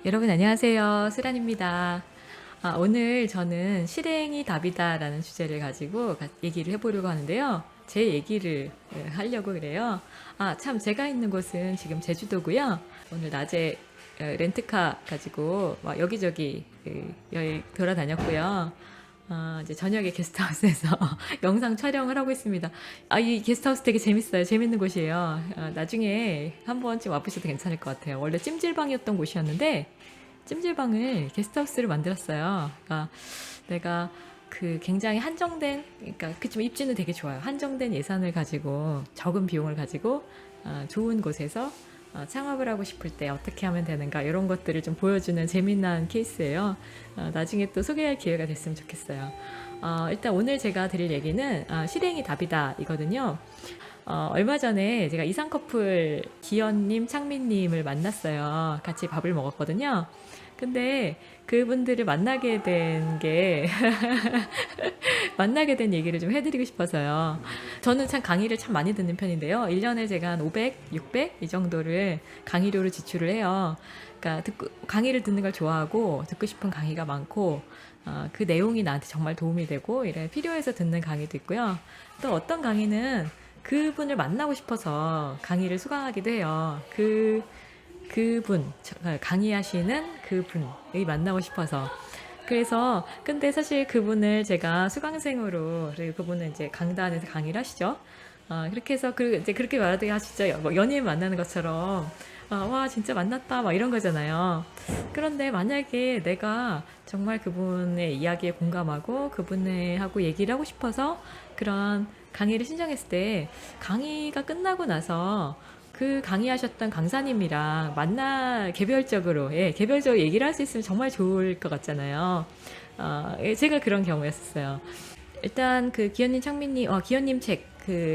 여러분 안녕하세요. 수란입니다. 오늘 저는 실행이 답이다라는 주제를 가지고 얘기를 해보려고 하는데요. 제 얘기를 하려고 그래요. 참 제가 있는 곳은 지금 제주도고요. 오늘 낮에 렌트카 가지고 막 여기저기 여행 돌아다녔고요. 이제 저녁에 게스트하우스에서 영상 촬영을 하고 있습니다. 이 게스트하우스 되게 재밌어요. 재밌는 곳이에요. 나중에 한 번쯤 와보셔도 괜찮을 것 같아요. 원래 찜질방이었던 곳이었는데, 찜질방을 게스트하우스를 만들었어요. 그러니까 내가 그 굉장히 한정된, 그러니까 그치만 입지는 되게 좋아요. 한정된 예산을 가지고, 적은 비용을 가지고, 좋은 곳에서 창업을 하고 싶을 때 어떻게 하면 되는가 이런 것들을 좀 보여주는 재미난 케이스예요. 나중에 또 소개할 기회가 됐으면 좋겠어요. 일단 오늘 제가 드릴 얘기는 실행이 답이다 이거든요. 얼마 전에 제가 이상 커플 기현님, 창민님을 만났어요. 같이 밥을 먹었거든요. 근데 그분들을 만나게 된 게 만나게 된 얘기를 좀 해드리고 싶어서요. 저는 참 강의를 참 많이 듣는 편인데요. 1년에 제가 한 500, 600 이 정도를 강의료로 지출을 해요. 그러니까 강의를 듣는 걸 좋아하고 듣고 싶은 강의가 많고 그 내용이 나한테 정말 도움이 되고 이래 필요해서 듣는 강의도 있고요. 또 어떤 강의는 그분을 만나고 싶어서 강의를 수강하기도 해요. 그분, 강의하시는 그분이 만나고 싶어서. 그래서, 근데 사실 그분을 제가 수강생으로, 그리고 그분은 이제 강단에서 강의를 하시죠. 그렇게 해서, 이제 그렇게 말하더니, 진짜 뭐 연예인 만나는 것처럼, 와, 진짜 만났다, 막 이런 거잖아요. 그런데 만약에 내가 정말 그분의 이야기에 공감하고, 그분하고 얘기를 하고 싶어서 그런 강의를 신청했을 때, 강의가 끝나고 나서, 그 강의하셨던 강사님이랑 개별적으로 얘기를 할 수 있으면 정말 좋을 것 같잖아요. 제가 그런 경우였었어요. 일단 그 기현님, 창민님, 기현님 책,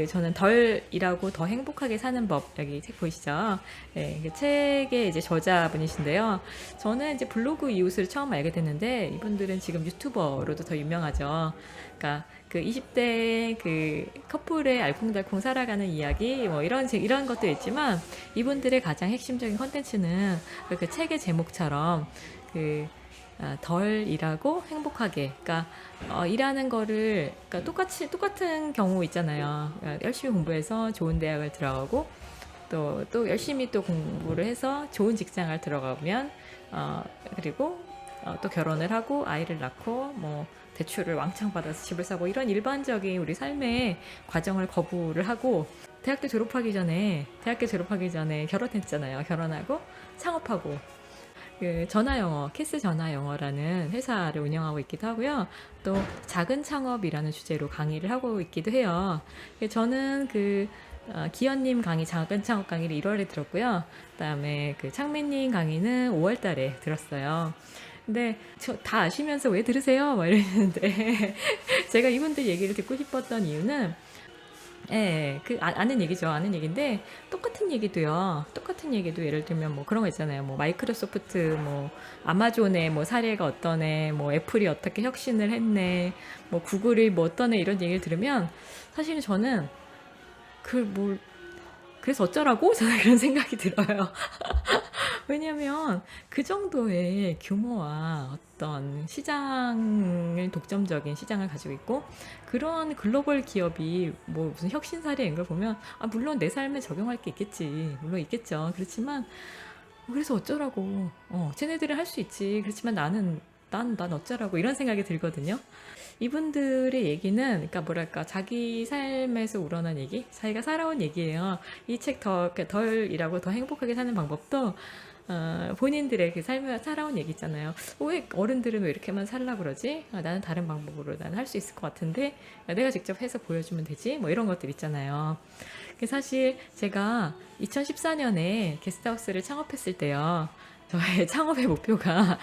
저는 덜이라고 더 행복하게 사는 법, 여기 책 보이시죠? 네, 그 책의 이제 저자분이신데요. 저는 이제 블로그 이웃을 처음 알게 됐는데, 이분들은 지금 유튜버로도 더 유명하죠. 그러니까 그 20대 그 커플의 알콩달콩 살아가는 이야기, 뭐 이런 것도 있지만, 이분들의 가장 핵심적인 컨텐츠는 그 책의 제목처럼 덜 일하고 행복하게. 그러니까 일하는 거를 그러니까 똑같은 경우 있잖아요. 그러니까 열심히 공부해서 좋은 대학을 들어가고 또 열심히 또 공부를 해서 좋은 직장을 들어가면 그리고 또 결혼을 하고 아이를 낳고 뭐 대출을 왕창 받아서 집을 사고 이런 일반적인 우리 삶의 과정을 거부를 하고 대학교 졸업하기 전에 결혼했잖아요. 결혼하고 창업하고 그 전화영어, 캐스 전화영어라는 회사를 운영하고 있기도 하고요. 또 작은 창업이라는 주제로 강의를 하고 있기도 해요. 저는 기현님 강의, 작은 창업 강의를 1월에 들었고요. 그다음에 그 창민님 강의는 5월 달에 들었어요. 근데 다 아시면서 왜 들으세요? 막 이랬는데 제가 이분들 얘기를 듣고 싶었던 이유는 아는 얘기죠. 아는 얘기인데, 똑같은 얘기도 예를 들면 뭐 그런 거 있잖아요. 뭐 마이크로소프트, 뭐 아마존의 뭐 사례가 어떠네, 뭐 애플이 어떻게 혁신을 했네, 뭐 구글이 뭐 어떠네 이런 얘기를 들으면 사실은 저는 그래서 어쩌라고? 저는 그런 생각이 들어요. 왜냐면 그 정도의 규모와 어떤 독점적인 시장을 가지고 있고 그런 글로벌 기업이 뭐 무슨 혁신 사례인 걸 보면 물론 내 삶에 적용할 게 있겠지. 물론 있겠죠. 그렇지만 그래서 어쩌라고. 쟤네들은 할 수 있지. 그렇지만 난 어쩌라고 이런 생각이 들거든요. 이분들의 얘기는 그러니까 뭐랄까 자기 삶에서 우러난 얘기, 자기가 살아온 얘기예요. 이 책 덜이라고 더 행복하게 사는 방법도 본인들의 그 삶을 살아온 얘기 있잖아요. 왜 어른들은 왜 이렇게만 살라 그러지? 나는 다른 방법으로 나는 할 수 있을 것 같은데 내가 직접 해서 보여주면 되지? 뭐 이런 것들 있잖아요. 사실 제가 2014년에 게스트하우스를 창업했을 때요. 저의 창업의 목표가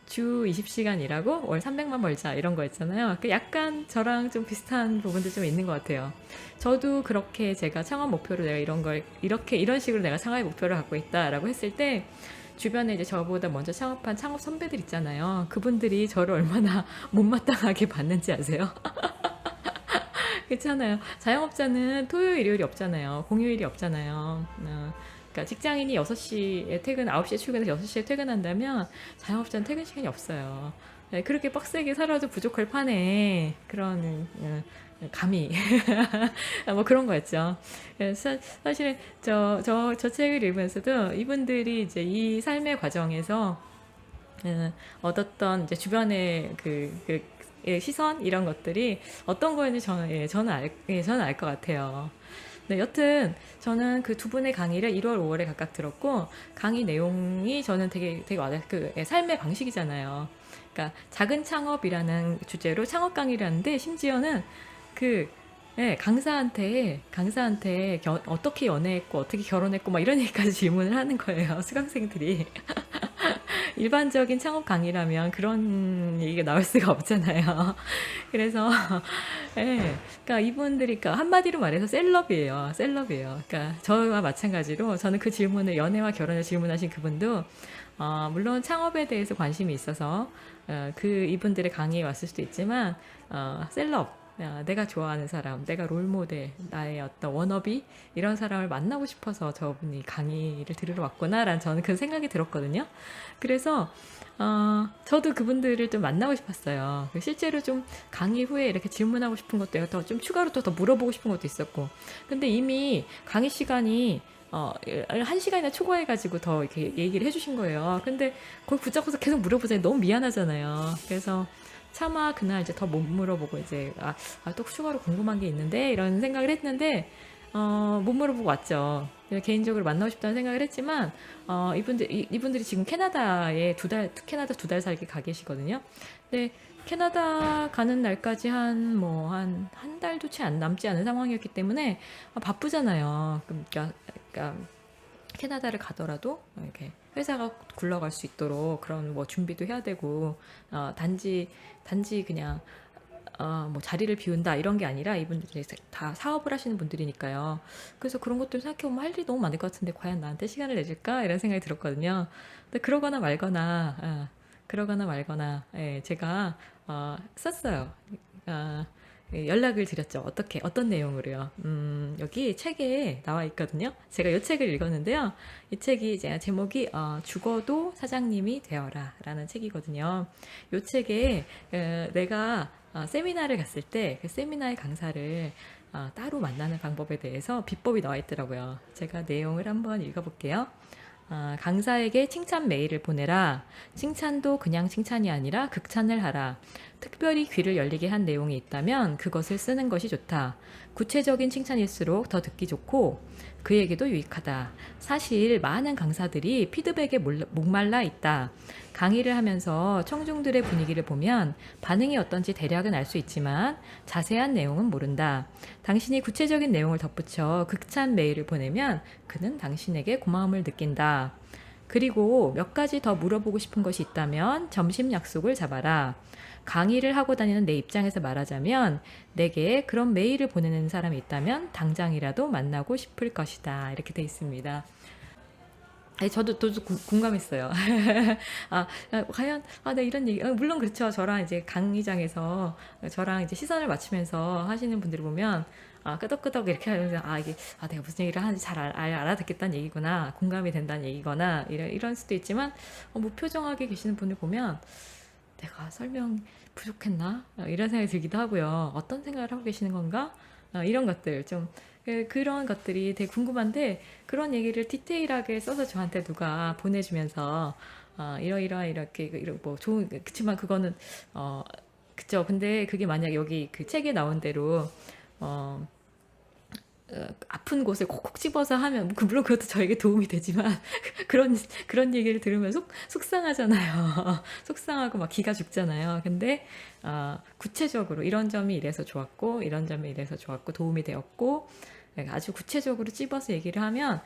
주 20시간 일하고 월 300만 벌자 이런 거 있잖아요. 약간 저랑 좀 비슷한 부분도 좀 있는 것 같아요. 저도 그렇게 제가 창업 목표로 내가 이런 식으로 내가 창업의 목표를 갖고 있다라고 했을 때 주변에 이제 저보다 먼저 창업한 창업 선배들 있잖아요. 그분들이 저를 얼마나 못마땅하게 봤는지 아세요? 그렇잖아요. 자영업자는 토요일, 일요일이 없잖아요. 공휴일이 없잖아요. 그러니까 직장인이 6시에 퇴근, 9시에 출근해서 6시에 퇴근한다면 자영업자는 퇴근 시간이 없어요. 네, 그렇게 빡세게 살아도 부족할 판에 그런 감히 뭐 그런 거였죠. 사실 저 책을 읽으면서도 이분들이 이제 이 삶의 과정에서 얻었던 이제 주변의 시선 이런 것들이 어떤 거였는지 저는 알 것 같아요. 네, 여튼 저는 그 두 분의 강의를 1월, 5월에 각각 들었고 강의 내용이 저는 되게 와닿 삶의 방식이잖아요. 그러니까 작은 창업이라는 주제로 창업 강의를 하는데 심지어는 그 강사한테 어떻게 연애했고 어떻게 결혼했고 막 이런 얘기까지 질문을 하는 거예요. 수강생들이. 일반적인 창업 강의라면 그런 얘기가 나올 수가 없잖아요. 그래서 그러니까 이분들이 그러니까 한마디로 말해서 셀럽이에요. 셀럽이에요. 그러니까 저와 마찬가지로 저는 그 질문을 연애와 결혼을 질문하신 그분도 물론 창업에 대해서 관심이 있어서 이분들의 강의에 왔을 수도 있지만 셀럽 내가 좋아하는 사람, 내가 롤모델, 나의 어떤 워너비 이런 사람을 만나고 싶어서 저분이 강의를 들으러 왔구나라는 저는 그 생각이 들었거든요. 그래서 저도 그분들을 좀 만나고 싶었어요. 실제로 좀 강의 후에 이렇게 질문하고 싶은 것도 더 좀 추가로 더 물어보고 싶은 것도 있었고. 근데 이미 강의 시간이 1시간이나 초과해가지고 더 이렇게 얘기를 해주신 거예요. 근데 거기 붙잡고서 계속 물어보자니 너무 미안하잖아요. 그래서 차마 그날 이제 더 못 물어보고 이제 또 추가로 궁금한 게 있는데 이런 생각을 했는데 못 물어보고 왔죠. 개인적으로 만나고 싶다는 생각을 했지만 이분들이 지금 캐나다에 캐나다 2달 살기 가 계시거든요. 근데 캐나다 가는 날까지 한 달도 채 안 남지 않은 상황이었기 때문에 바쁘잖아요. 그러니까 캐나다를 가더라도 이렇게 회사가 굴러갈 수 있도록 그런 뭐 준비도 해야 되고 단지 그냥 뭐 자리를 비운다 이런 게 아니라 이분들이 다 사업을 하시는 분들이니까요. 그래서 그런 것들 생각해보면 할 일이 너무 많을 것 같은데 과연 나한테 시간을 내줄까 이런 생각이 들었거든요. 근데 그러거나 말거나 제가 썼어요. 연락을 드렸죠. 어떤 내용으로요? 여기 책에 나와 있거든요. 제가 이 책을 읽었는데요. 이 책이 제목이 죽어도 사장님이 되어라 라는 책이거든요. 이 책에 내가 세미나를 갔을 때 그 세미나의 강사를 따로 만나는 방법에 대해서 비법이 나와 있더라고요. 제가 내용을 한번 읽어볼게요. 강사에게 칭찬 메일을 보내라. 칭찬도 그냥 칭찬이 아니라 극찬을 하라. 특별히 귀를 열리게 한 내용이 있다면 그것을 쓰는 것이 좋다. 구체적인 칭찬일수록 더 듣기 좋고 그에게도 유익하다. 사실 많은 강사들이 피드백에 목말라 있다. 강의를 하면서 청중들의 분위기를 보면 반응이 어떤지 대략은 알 수 있지만 자세한 내용은 모른다. 당신이 구체적인 내용을 덧붙여 극찬 메일을 보내면 그는 당신에게 고마움을 느낀다. 그리고 몇 가지 더 물어보고 싶은 것이 있다면 점심 약속을 잡아라. 강의를 하고 다니는 내 입장에서 말하자면 내게 그런 메일을 보내는 사람이 있다면 당장이라도 만나고 싶을 것이다. 이렇게 돼 있습니다. 저도 공감했어요. 과연, 네, 이런 얘기, 물론 그렇죠. 저랑 이제 강의장에서 저랑 이제 시선을 맞추면서 하시는 분들을 보면, 끄덕끄덕 이렇게 하면서, 내가 무슨 얘기를 하는지 잘 알아듣겠다는 얘기구나, 공감이 된다는 얘기거나, 이런 수도 있지만, 무표정하게 계시는 분을 보면, 내가 설명 부족했나? 이런 생각이 들기도 하고요. 어떤 생각을 하고 계시는 건가? 이런 것들 그런 것들이 되게 궁금한데 그런 얘기를 디테일하게 써서 저한테 누가 보내주면서 이렇게 뭐 좋은 그치만 그거는 그쵸. 근데 그게 만약 여기 그 책에 나온 대로 어, 아픈 곳을 콕콕 집어서 하면 물론 그것도 저에게 도움이 되지만 그런 얘기를 들으면 속상하잖아요. 속상하고 막 기가 죽잖아요. 근데 구체적으로 이런 점이 이래서 좋았고 이런 점이 이래서 좋았고 도움이 되었고 아주 구체적으로 찝어서 얘기를 하면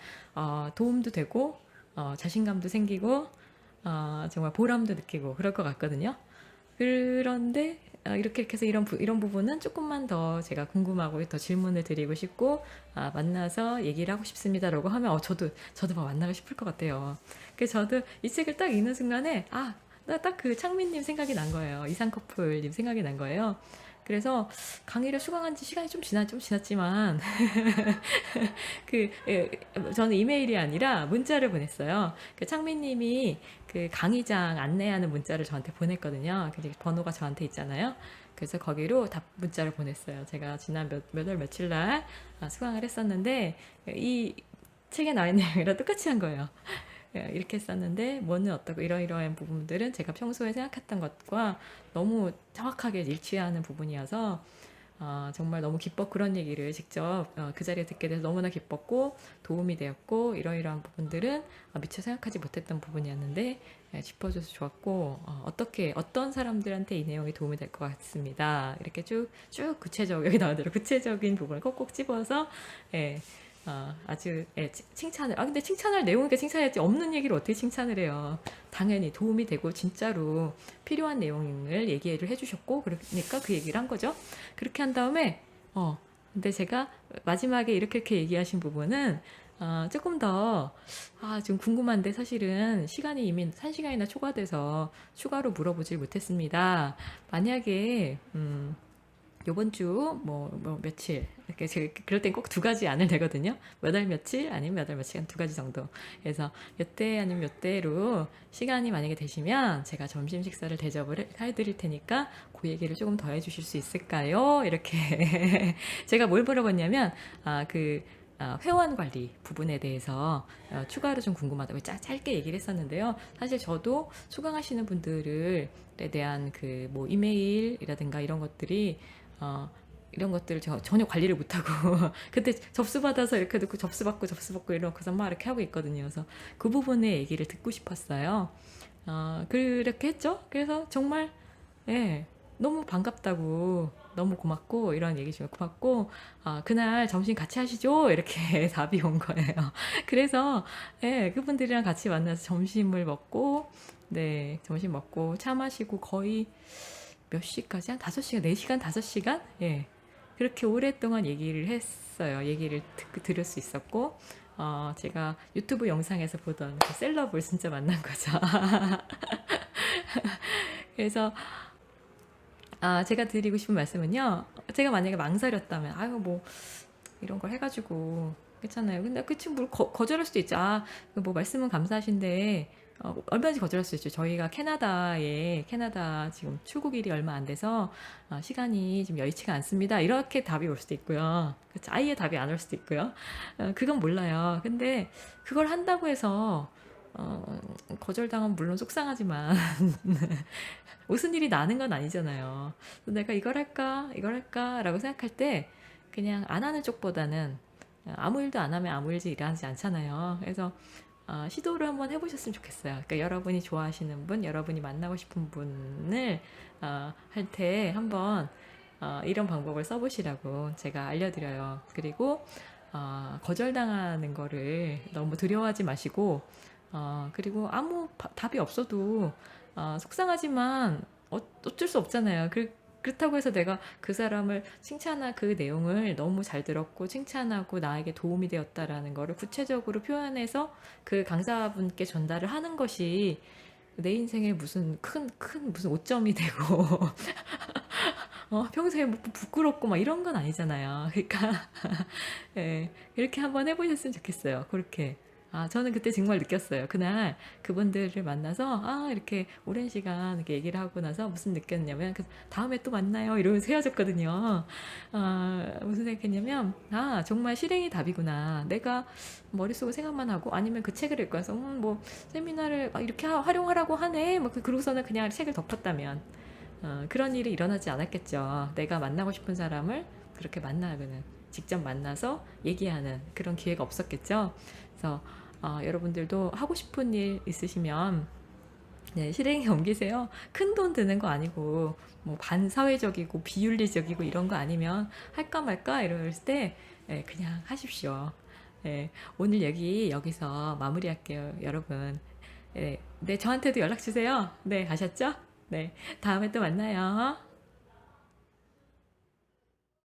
도움도 되고 자신감도 생기고 정말 보람도 느끼고 그럴 것 같거든요. 그런데 이렇게 해서 이런 부분은 조금만 더 제가 궁금하고 더 질문을 드리고 싶고 만나서 얘기를 하고 싶습니다라고 하면 저도 막 만나고 싶을 것 같아요. 그래서 저도 이 책을 딱 읽는 순간에 나 딱 그 창민님 생각이 난 거예요. 이상 커플님 생각이 난 거예요. 그래서 강의를 수강한 지 시간이 좀 지났지만 저는 이메일이 아니라 문자를 보냈어요. 그 창민님이 그 강의장 안내하는 문자를 저한테 보냈거든요. 그 번호가 저한테 있잖아요. 그래서 거기로 답 문자를 보냈어요. 제가 지난 몇 월 며칠 날 수강을 했었는데 이 책에 나와 있는 내용이랑 똑같이 한 거예요. 이렇게 썼는데 뭐는 어떻고 이러이러한 부분들은 제가 평소에 생각했던 것과 너무 정확하게 일치하는 부분이어서 정말 너무 그런 얘기를 직접 그 자리에 듣게 돼서 너무나 기뻤고 도움이 되었고 이러이러한 부분들은 미처 생각하지 못했던 부분이었는데 짚어줘서 좋았고 어떤 사람들한테 이 내용이 도움이 될 것 같습니다. 이렇게 쭉 여기 나온 대로 구체적인 부분을 꼭꼭 집어서 아주 칭찬을 근데 칭찬할 내용이니까 칭찬해야지 없는 얘기를 어떻게 칭찬을 해요. 당연히 도움이 되고 진짜로 필요한 내용을 얘기를 해주셨고 그러니까 그 얘기를 한 거죠. 그렇게 한 다음에 근데 제가 마지막에 이렇게 얘기하신 부분은 조금 더 좀 궁금한데 사실은 시간이 이미 1시간이나 초과돼서 추가로 물어보질 못했습니다. 만약에 요번 주 며칠 이렇게 제가 그럴 땐 꼭 2가지 안을 내거든요. 몇 월 며칠 아니면 몇 월 며칠 한 2가지 정도. 그래서 몇 대 아니면 몇 대로 시간이 만약에 되시면 제가 점심 식사를 대접을 해드릴 테니까 그 얘기를 조금 더 해주실 수 있을까요? 이렇게 제가 뭘 물어봤냐면 회원 관리 부분에 대해서 추가로 좀 궁금하다고 짧게 얘기를 했었는데요. 사실 저도 수강하시는 분들에 대한 이메일이라든가 이런 것들이 이런 것들을 제가 전혀 관리를 못하고 그때 접수받아서 이렇게 듣고 접수받고 이러고서 막 이렇게 하고 있거든요. 그래서 그 부분의 얘기를 듣고 싶었어요. 그렇게 했죠. 그래서 정말 너무 반갑다고 너무 고맙고 이런 얘기 주면 고맙고 그날 점심 같이 하시죠 이렇게 답이 온 거예요. 그래서 그분들이랑 같이 만나서 점심을 먹고 점심 먹고 차 마시고 거의 몇 시까지? 한 5시간, 4시간, 5시간? 그렇게 오랫동안 얘기를 했어요. 얘기를 들을 수 있었고, 제가 유튜브 영상에서 보던 그 셀럽을 진짜 만난 거죠. 그래서, 제가 드리고 싶은 말씀은요, 제가 만약에 망설였다면, 이런 걸 해가지고, 괜찮아요. 근데 그 친구 거절할 수도 있죠. 말씀은 감사하신데, 얼마든지 거절할 수 있죠. 저희가 캐나다 지금 출국일이 얼마 안 돼서 시간이 좀 여의치가 않습니다. 이렇게 답이 올 수도 있고요. 아예 답이 안 올 수도 있고요. 그건 몰라요. 근데 그걸 한다고 해서 거절당하면 물론 속상하지만 무슨 일이 나는 건 아니잖아요. 내가 이걸 할까 라고 생각할 때 그냥 안 하는 쪽보다는 아무 일도 안 하면 아무 일도 일어나지 않잖아요. 그래서 시도를 한번 해보셨으면 좋겠어요. 그러니까 여러분이 좋아하시는 분, 여러분이 만나고 싶은 분을 할 때 한번 이런 방법을 써보시라고 제가 알려드려요. 그리고 거절당하는 거를 너무 두려워하지 마시고 그리고 아무 답이 없어도 속상하지만 어쩔 수 없잖아요. 그렇다고 해서 내가 그 사람을 그 내용을 너무 잘 들었고 칭찬하고 나에게 도움이 되었다라는 거를 구체적으로 표현해서 그 강사분께 전달을 하는 것이 내 인생에 무슨 무슨 오점이 되고 평소에 부끄럽고 막 이런 건 아니잖아요. 그러니까 이렇게 한번 해보셨으면 좋겠어요. 그렇게. 저는 그때 정말 느꼈어요. 그날 그분들을 만나서 이렇게 오랜 시간 이렇게 얘기를 하고 나서 무슨 느꼈냐면 다음에 또 만나요 이러면서 헤어졌거든요. 무슨 생각했냐면 정말 실행이 답이구나. 내가 머릿속에 생각만 하고 아니면 그 책을 읽고 와서 세미나를 이렇게 활용하라고 하네 그러고서는 그냥 책을 덮었다면 그런 일이 일어나지 않았겠죠. 내가 만나고 싶은 사람을 그렇게 직접 만나서 얘기하는 그런 기회가 없었겠죠. 그래서 여러분들도 하고 싶은 일 있으시면 실행에 옮기세요. 큰 돈 드는 거 아니고 반사회적이고 비윤리적이고 이런 거 아니면 할까 말까 이럴 때 그냥 하십시오. 오늘 여기서 마무리할게요, 여러분. 저한테도 연락 주세요. 아셨죠? 다음에 또 만나요.